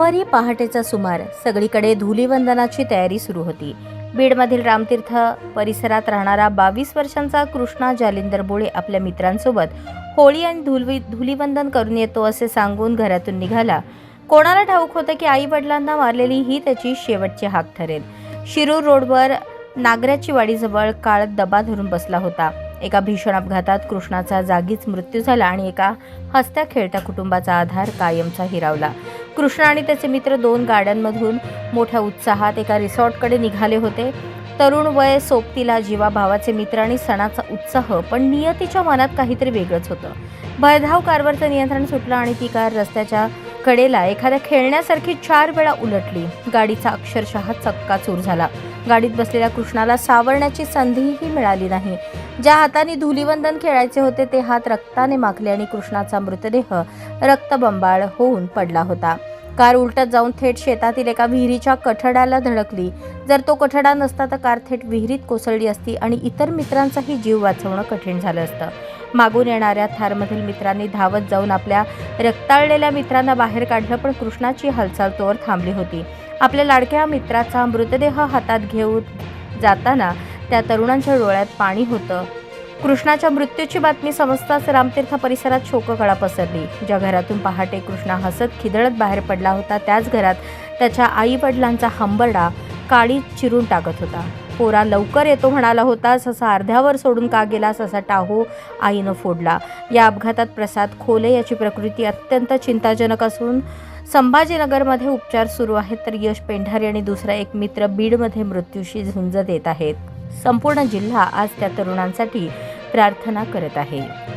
दुपारी पहाटेचा सुमार सगळीकडे धुलीवंदनाची तयारी सुरू होती. बीडमधील रामतीर्थ परिसरात राहणारा 22 वर्षांचा कृष्णा जालिंदर बोळे आपल्या मित्रांसोबत होळी आणि धुलीवंदन करून येतो असे सांगून घरातून निघाला. कोणाला ठाऊक होतं की आई वडिलांना मारलेली ही त्याची शेवटची हाक ठरेल. शिरूर रोडवर नागऱ्याची वाडीजवळ काळ दबा धरून बसला होता. एका भीषण अपघातात कृष्णाचा जागीच मृत्यू झाला आणि एका हसत्या खेळत्या कुटुंबाचा आधार कायमचा हिरावला. कृष्णा आणि त्याचे मित्र 2 गाड्यांमधून मोठ्या उत्साहात एका रिसॉर्टकडे निघाले होते. तरुण वय सोबतीला जीवा भावाचे मित्र आणि सणाचा उत्साह, पण नियतीच्या मनात काहीतरी वेगळंच होतं. भयधाव कारवरचं नियंत्रण सुटलं आणि ती कार रस्त्याच्या कडेला एखाद्या खेळण्यासारखी 4 वेळा उलटली. गाडीचा अक्षरशः चक्काचूर झाला. गाडीत बसलेल्या कृष्णाला सावरण्याची संधीही मिळाली नाही. ज्या हाताने धुलीवंदन खेळायचे होते ते हात रक्ताने माखले आणि कृष्णाचा मृतदेह रक्तबंबाळ होऊन पडला होता. कार उलटत जाऊन थेट शेतातील एका विहिरीच्या कठड्याला धडकली. जर तो कठडा नसता तर कार थेट विहिरीत कोसळली असती आणि इतर मित्रांचाही जीव वाचवणं कठीण झालं असतं. मागून येणाऱ्या थारमधील मित्रांनी धावत जाऊन आपल्या रक्ताळलेल्या मित्रांना बाहेर काढलं, पण कृष्णाची हालचाल तोवर थांबली होती. आपल्या लाडक्या मित्राचा मृतदेह हातात घेऊन जाताना त्या तरुणांच्या डोळ्यात पाणी होतं. कृष्णाच्या मृत्यूची बातमी समजताच रामतीर्थ परिसरात शोककळा पसरली. ज्या घरातून पहाटे कृष्णा हसत खिदळत बाहेर पडला होता त्याच घरात त्याच्या आई वडिलांचा हंबरडा काळी चिरून टाकत होता. पोरा लवकर येतो म्हणाला होता, ससा अर्ध्यावर सोडून का गेलास असा टाहो आईनं फोडला. या अपघातात प्रसाद खोले याची प्रकृती अत्यंत चिंताजनक असून संभाजीनगरमध्ये उपचार सुरू आहेत, तर यश पेंढारे आणि दुसरा एक मित्र बीडमध्ये मृत्यूशी झुंज देत आहेत. संपूर्ण जिल्हा आज त्या तरुणांसाठी प्रार्थना करत आहे.